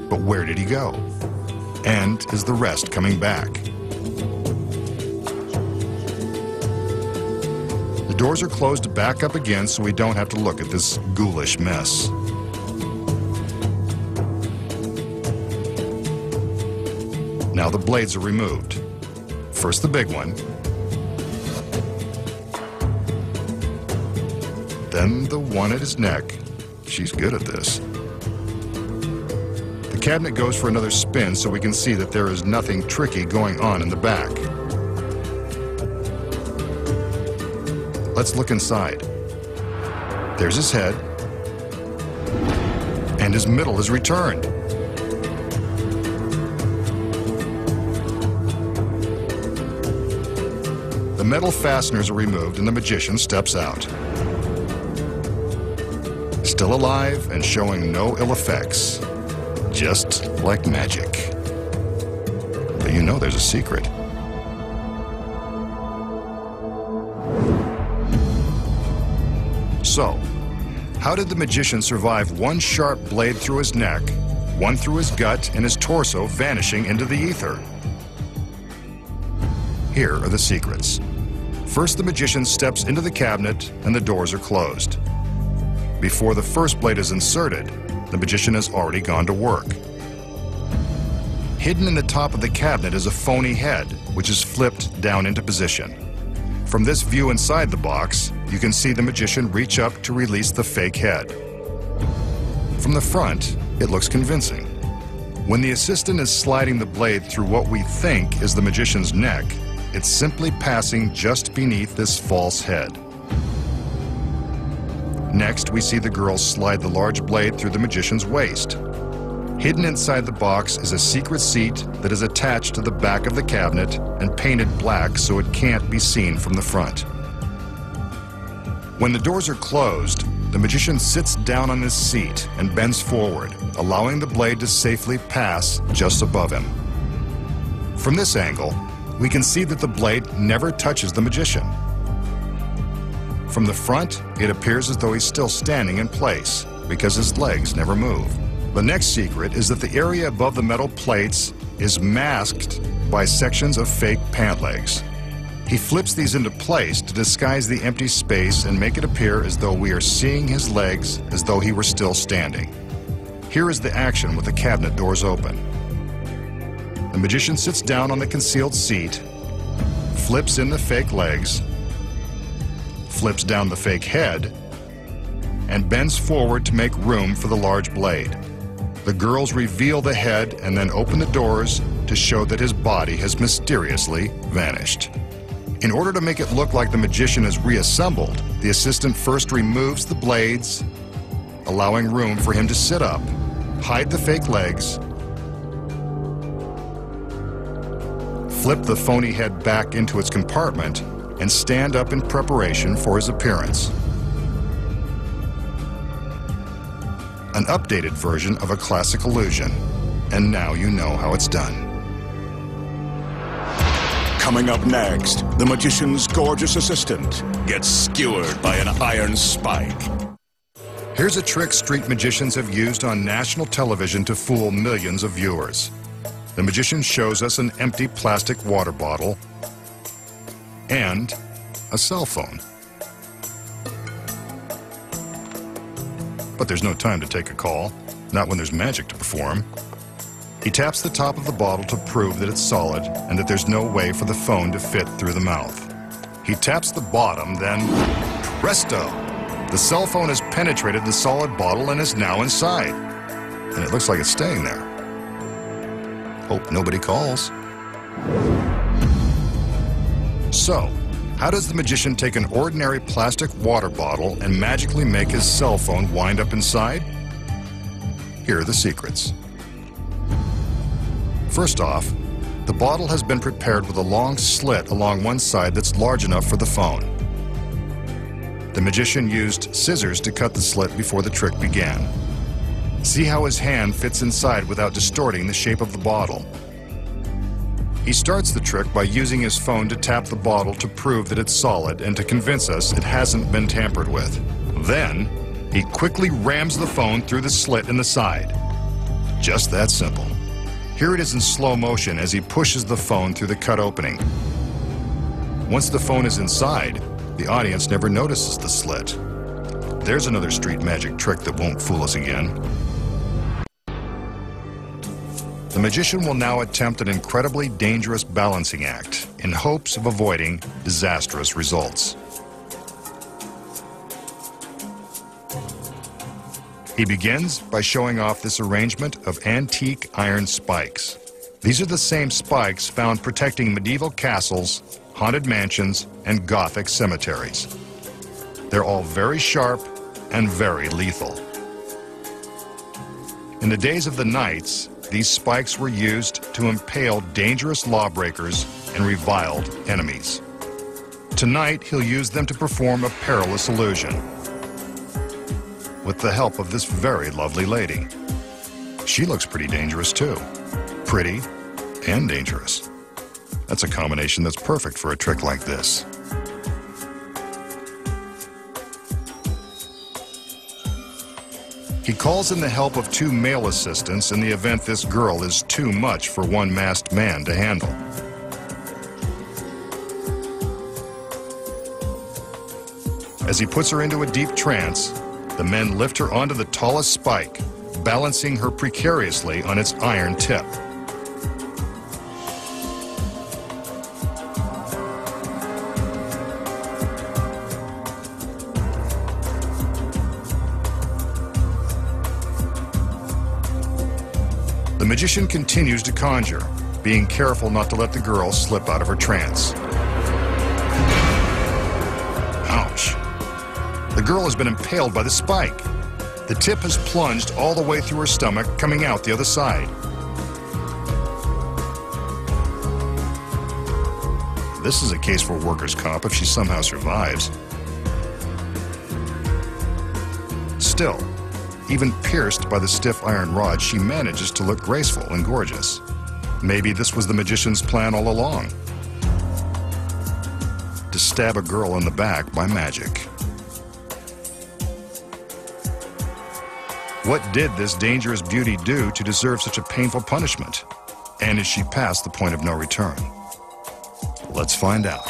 But where did he go? And is the rest coming back? The doors are closed back up again so we don't have to look at this ghoulish mess. Now the blades are removed. First the big one, then the one at his neck. She's good at this. The cabinet goes for another spin so we can see that there is nothing tricky going on in the back. Let's look inside. There's his head, and his middle is returned. The metal fasteners are removed and the magician steps out. Still alive and showing no ill effects, just like magic. But you know there's a secret. So, how did the magician survive one sharp blade through his neck, one through his gut, and his torso vanishing into the ether? Here are the secrets. First, the magician steps into the cabinet and the doors are closed. Before the first blade is inserted, the magician has already gone to work. Hidden in the top of the cabinet is a phony head, which is flipped down into position. From this view inside the box, you can see the magician reach up to release the fake head. From the front, it looks convincing. When the assistant is sliding the blade through what we think is the magician's neck, it's simply passing just beneath this false head. Next, we see the girl slide the large blade through the magician's waist. Hidden inside the box is a secret seat that is attached to the back of the cabinet and painted black so it can't be seen from the front. When the doors are closed, the magician sits down on his seat and bends forward, allowing the blade to safely pass just above him. From this angle, we can see that the blade never touches the magician. From the front, it appears as though he's still standing in place because his legs never move. The next secret is that the area above the metal plates is masked by sections of fake pant legs. He flips these into place to disguise the empty space and make it appear as though we are seeing his legs as though he were still standing. Here is the action with the cabinet doors open. The magician sits down on the concealed seat, flips in the fake legs, flips down the fake head, and bends forward to make room for the large blade. The girls reveal the head and then open the doors to show that his body has mysteriously vanished. In order to make it look like the magician is reassembled, the assistant first removes the blades, allowing room for him to sit up, hide the fake legs, flip the phony head back into its compartment, and stand up in preparation for his appearance. An updated version of a classic illusion, and now you know how it's done. Coming up next, the magician's gorgeous assistant gets skewered by an iron spike. Here's a trick street magicians have used on national television to fool millions of viewers. The magician shows us an empty plastic water bottle and a cell phone. But there's no time to take a call, not when there's magic to perform. He taps the top of the bottle to prove that it's solid and that there's no way for the phone to fit through the mouth. He taps the bottom, then presto! The cell phone has penetrated the solid bottle and is now inside. And it looks like it's staying there. Hope nobody calls. So, how does the magician take an ordinary plastic water bottle and magically make his cell phone wind up inside? Here are the secrets. First off, the bottle has been prepared with a long slit along one side that's large enough for the phone. The magician used scissors to cut the slit before the trick began. See how his hand fits inside without distorting the shape of the bottle. He starts the trick by using his phone to tap the bottle to prove that it's solid and to convince us it hasn't been tampered with. Then, he quickly rams the phone through the slit in the side. Just that simple. Here it is in slow motion as he pushes the phone through the cut opening. Once the phone is inside, the audience never notices the slit. There's another street magic trick that won't fool us again. The magician will now attempt an incredibly dangerous balancing act in hopes of avoiding disastrous results. He begins by showing off this arrangement of antique iron spikes. These are the same spikes found protecting medieval castles, haunted mansions, and Gothic cemeteries. They're all very sharp and very lethal. In the days of the knights, these spikes were used to impale dangerous lawbreakers and reviled enemies. Tonight, he'll use them to perform a perilous illusion with the help of this very lovely lady. She looks pretty dangerous too. Pretty and dangerous. That's a combination that's perfect for a trick like this. He calls in the help of 2 male assistants in the event this girl is too much for one masked man to handle. As he puts her into a deep trance, the men lift her onto the tallest spike, balancing her precariously on its iron tip. The magician continues to conjure, being careful not to let the girl slip out of her trance. Ouch. The girl has been impaled by the spike. The tip has plunged all the way through her stomach, coming out the other side. This is a case for workers' comp if she somehow survives. Still, even pierced by the stiff iron rod, she manages to look graceful and gorgeous. Maybe this was the magician's plan all along. To stab a girl in the back by magic. What did this dangerous beauty do to deserve such a painful punishment? And is she past the point of no return? Let's find out.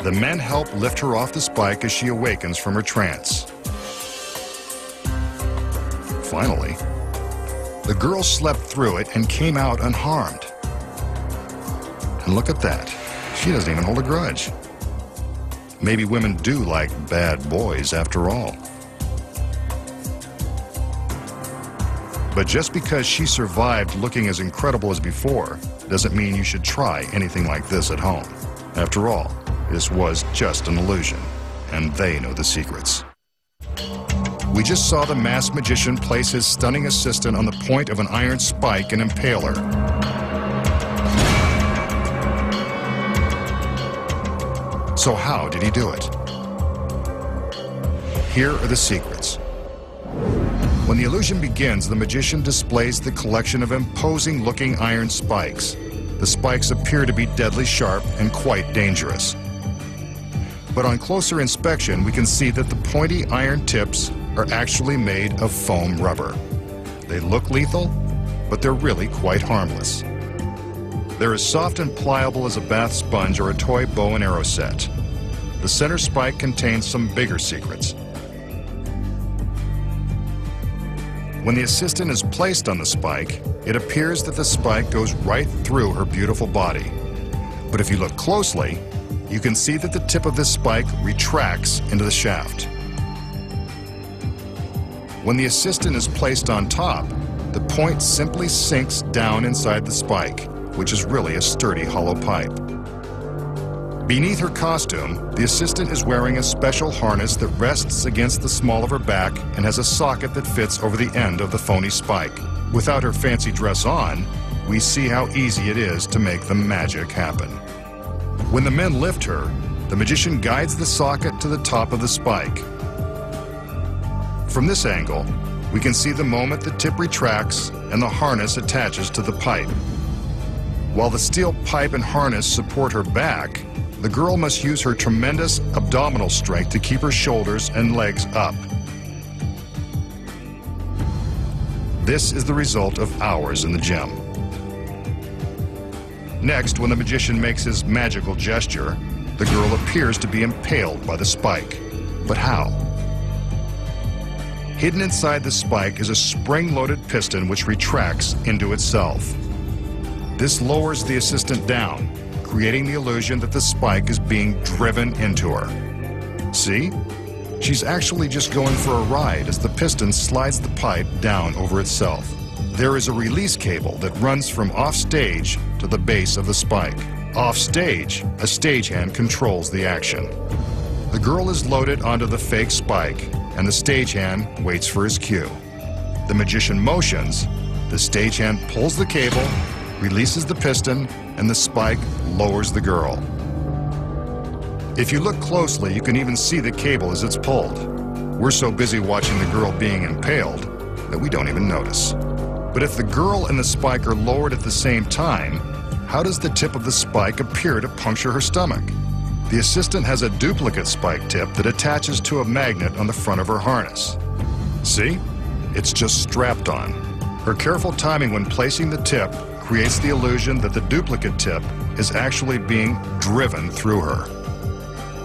The men help lift her off the spike as she awakens from her trance. Finally, the girl slept through it and came out unharmed. And look at that. She doesn't even hold a grudge. Maybe women do like bad boys after all. But just because she survived looking as incredible as before doesn't mean you should try anything like this at home. After all, this was just an illusion, and they know the secrets. We just saw the masked magician place his stunning assistant on the point of an iron spike and impale her. So how did he do it? Here are the secrets. When the illusion begins, the magician displays the collection of imposing-looking iron spikes. The spikes appear to be deadly sharp and quite dangerous. But on closer inspection, we can see that the pointy iron tips are actually made of foam rubber. They look lethal, but they're really quite harmless. They're as soft and pliable as a bath sponge or a toy bow and arrow set. The center spike contains some bigger secrets. When the assistant is placed on the spike, it appears that the spike goes right through her beautiful body. But if you look closely, you can see that the tip of this spike retracts into the shaft. When the assistant is placed on top, the point simply sinks down inside the spike, which is really a sturdy hollow pipe. Beneath her costume, the assistant is wearing a special harness that rests against the small of her back and has a socket that fits over the end of the phony spike. Without her fancy dress on, we see how easy it is to make the magic happen. When the men lift her, the magician guides the socket to the top of the spike. From this angle, we can see the moment the tip retracts and the harness attaches to the pipe. While the steel pipe and harness support her back, the girl must use her tremendous abdominal strength to keep her shoulders and legs up. This is the result of hours in the gym. Next, when the magician makes his magical gesture, the girl appears to be impaled by the spike. But how? Hidden inside the spike is a spring-loaded piston which retracts into itself. This lowers the assistant down, creating the illusion that the spike is being driven into her. See? She's actually just going for a ride as the piston slides the pipe down over itself. There is a release cable that runs from off-stage to the base of the spike. Off-stage, a stagehand controls the action. The girl is loaded onto the fake spike, and the stagehand waits for his cue. The magician motions, the stagehand pulls the cable, releases the piston, and the spike lowers the girl. If you look closely, you can even see the cable as it's pulled. We're so busy watching the girl being impaled that we don't even notice. But if the girl and the spike are lowered at the same time, how does the tip of the spike appear to puncture her stomach? The assistant has a duplicate spike tip that attaches to a magnet on the front of her harness. See? It's just strapped on. Her careful timing when placing the tip creates the illusion that the duplicate tip is actually being driven through her.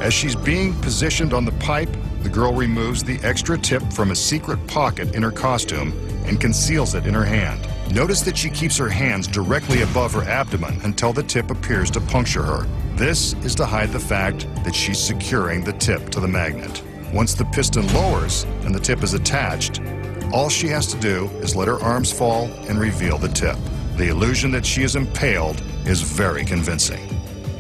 As she's being positioned on the pipe, the girl removes the extra tip from a secret pocket in her costume and conceals it in her hand. Notice that she keeps her hands directly above her abdomen until the tip appears to puncture her. This is to hide the fact that she's securing the tip to the magnet. Once the piston lowers and the tip is attached, all she has to do is let her arms fall and reveal the tip. The illusion that she is impaled is very convincing.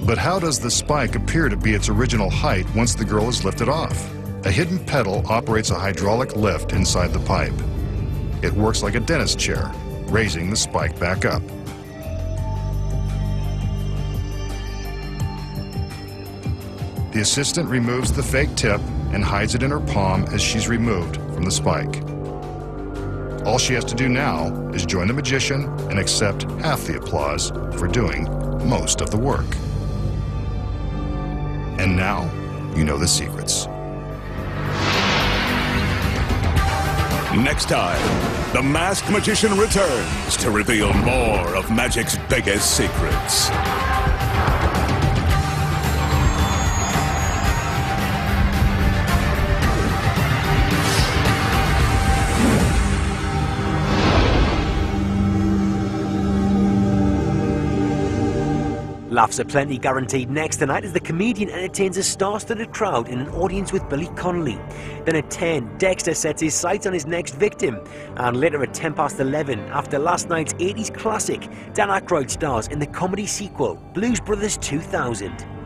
But how does the spike appear to be its original height once the girl is lifted off? A hidden pedal operates a hydraulic lift inside the pipe. It works like a dentist chair, raising the spike back up. The assistant removes the fake tip and hides it in her palm as she's removed from the spike. All she has to do now is join the magician and accept half the applause for doing most of the work. And now, you know the secrets. Next time, the masked magician returns to reveal more of magic's biggest secrets. Laughs aplenty guaranteed next tonight as the comedian entertains a star-studded crowd in an audience with Billy Connolly. Then at 10, Dexter sets his sights on his next victim. And later at 11:10, after last night's 80s classic, Dan Aykroyd stars in the comedy sequel Blues Brothers 2000.